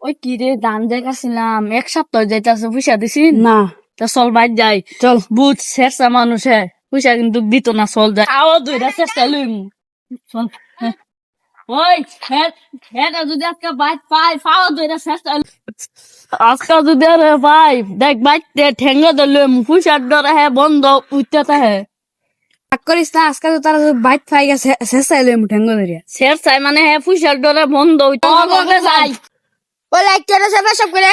ওই কি রে ধান যাইতাছিলাম 1 সপ্তাহ যাইতাছে পয়সা দিছি না তা চল বাইর যাই চল বুঝ শেষা মানুষে পয়সা কিন্তু দিত না চল যাই আও দুইটা চেষ্টা লইম চল হ্যাঁ। ওই হেটা যদি আজকে বাইক পাই পাও দুইটা চেষ্টা আজকে যদি আরে ভাই দেখ বাইতে ঠেঙ্গা দিলাম পয়সার ডরে হে বন্ধ উঠতে হে রাগ করিস না, আজকে তো তারা বাইক পাই গেছে, শেষ চাইলে ঠেঙ্গ ধরিয়া শেষ চাই মানে হে পয়সার ডরে বন্ধ উঠতে যাই ওই লাইক চ্যানেল সব করে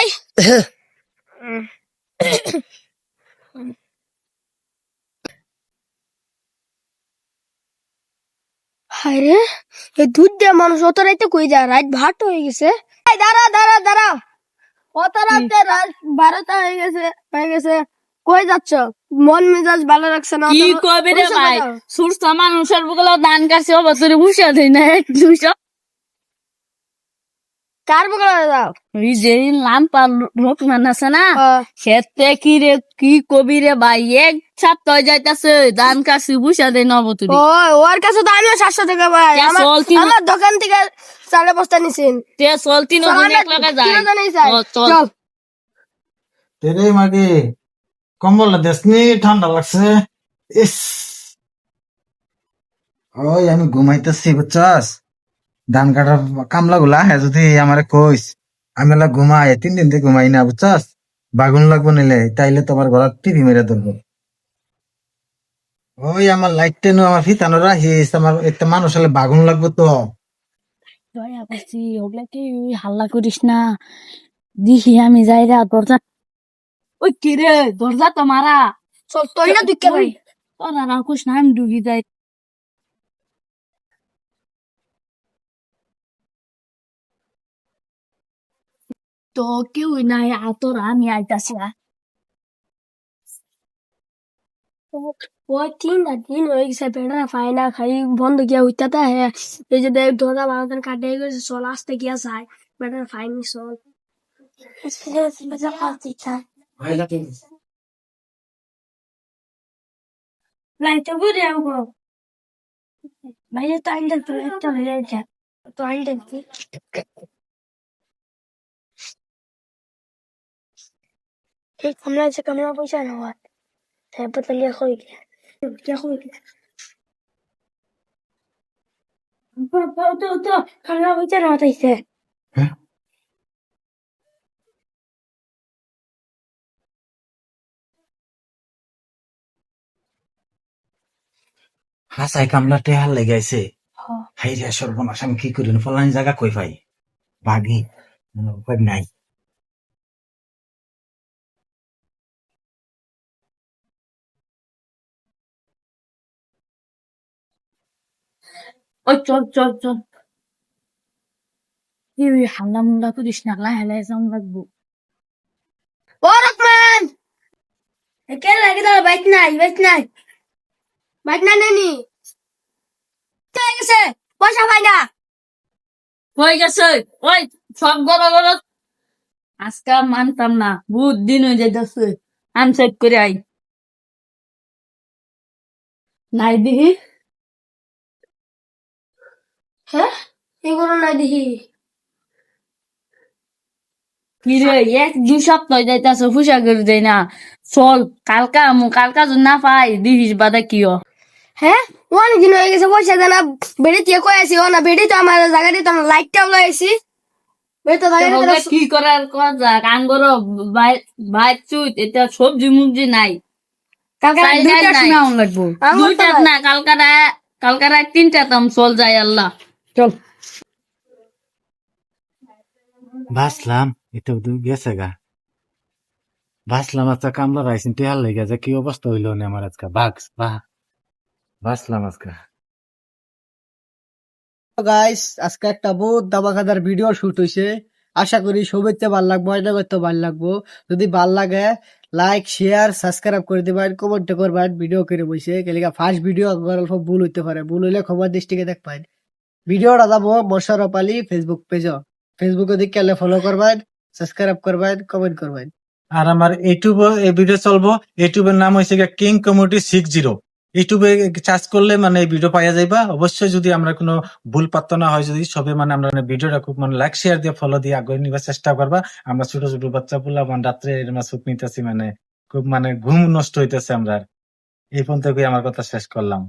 আরে এই দুধ দিয়ে মানুষ অত রাইতে কই যায়, রাত ভাট হয়ে গেছে। এই দাঁড়া দাঁড়া দাঁড়া, অত রাতে রাত 12টা হয়ে গেছে কই যাচ্ছ? মন মেজাজ ভালো রাখছে না? কি কবে রে ভাই সুস্থ মানুষের বগলে দান কাছে অবতরে বসে দেই না 200 কার বগলে যাও? ওই যে লাম্পা লোক মান আছে না খেতে কি রে কি কবি রে ভাই 1 সপ্তাহ যাইতাছে দান কাছে বসে দেই না অবতরে ওর কাছে তো আমিও 700 টাকা পাই, আমার দোকান থেকে 4 বস্তা নিছেন। তে চল তিন জন এক লগে যাই চল তেরে মাগে কম্বল দেশনি ঠান্ডা লাগছে। ইস ওই আমি ঘুমাইতেছি বুঝছস, ধান কাটার কামলা গুলা হ্যাঁ যদি আমারে কইস আমি ওলা ঘুমাই 3 দিন থেকে ঘুমাই না বুঝছস, বাগুন লাগবো নিলে তাইলে তোমার ঘর টিভি মেরে ধরবো। ওই আমার লাইট টেনো আমার ফিতানোরা হিস আমার একটা মানুষ হলে বাগুন লাগবো তো। দয়া করছি ওগুলা কি হাল্লা করিস না দেখি আমি যাই রা দরজা ওই কি রে দরজা তো মারা চল তুই না দুঃখে ভাই তোরা না কুছ না আমি ডুবি যাই তো কেউ নাই আতর আমি আইতাছি ওই 3 দিন হয়ে গেছে, বেড়া পাই না, খাই বন্ধ গিয়া হইতাতে হ্যাঁ। এই যে দেখ দরজা বারোটার কাটে গেছে, চল আসতে গিয়া যায় বেড়া ফাইনি চল। লাইটটা বুঝে আমগো ভাইয়া তো আইন দেখতে একটা হয়ে যাচ্ছে তো আইন দেখতে এই কামলা আছে, কামলা পয়সা না হয় তারপর তো লিয়া কই গিয়া তো কামলা পয়সা না হতাইছে। হাসাই কামলা টেহার লেগাইছে। হাই রে সর্বনাশ, আমি কি করি ফলানি জায়গা কই পাই বাগি উপায় নাই। ওই চল চল চল এই হাল্লা মুল্লা করিস না হেলাই যাম লাগবো ও রকমান কে লাগে দাও, বাইক নাই নেনি কে গেছে পয়সা পাই না। হয়ে গেছে ওই সব গড় আজকে মানতাম না বহুত দিন হয়ে যাইতেছে আমি চেক করে আই নাই দেখি হ্যাঁ এগুলো নাই দেখি কি রে 1-2 সপ্তাহ যাইতেছে পয়সা করে দেয় না চল কালকা যদি না পাই দিস বাদা কিও হ্যাঁ অনেক দিন হয়ে গেছে পয়সা দেনা। বেড়ে দিয়ে কয়ে আসি ও না, বেড়ে তো আমার জায়গা দিত না, লাইটটাও লাগাইছি বেড়ে তো জায়গা কি করার কথা আঙ্গর বাইক চুত এটা সবজি মুবজি নাই লাগবো দুইটা না কালকা রাত 3টা দাম চল যায় আল্লাহ চল। বাসলাম এটা গেছে গা, বাসলাম আজকে কামলা রাইছেন টেহার লেগে যে কি অবস্থা হইলো না আমার আজকে বাসলাম আজকে। গাইস আজকে একটা বহুত দাবাখাদার ভিডিও শুট হইছে, আশা করি সবাইতে ভাল লাগবো, এটা করতে ভাল লাগবো। যদি ভাল লাগে লাইক শেয়ার সাবস্ক্রাইব করে দিবেন, কমেন্ট করবেন। ভিডিও করে বইছে কেলিকা ফার্স্ট ভিডিও অল্প ভুল হইতে পারে, ভুল হইলে খবর দৃষ্টিকে দেখবেন। ভিডিওটা যাবো মোশাররফ আলী ফেসবুক পেজও, ফেসবুকে দেখে ফলো করবেন, সাবস্ক্রাইব করবেন, কমেন্ট করবেন। আর আমার ইউটিউব এই ভিডিও চলবো, ইউটিউবের নাম হয়েছে কিং কমিউনিটি 60। ইউটিউবে চার্জ করলে মানে এই ভিডিও পাইয়া যাইবা। অবশ্যই যদি আমরা কোনো ভুল পাত্র না হয়, যদি সবে মানে আমরা ভিডিওটা খুব মানে লাইক শেয়ার দিয়ে ফলো দিয়ে আগে নিবার চেষ্টা করবা। আমরা ছোট ছোট বাচ্চা পুলা মানে রাত্রে এরকম সুখ নিতেছি, মানে খুব মানে ঘুম নষ্ট হইতেছে আমরা। এই পর্যন্ত আমার কথা শেষ করলাম।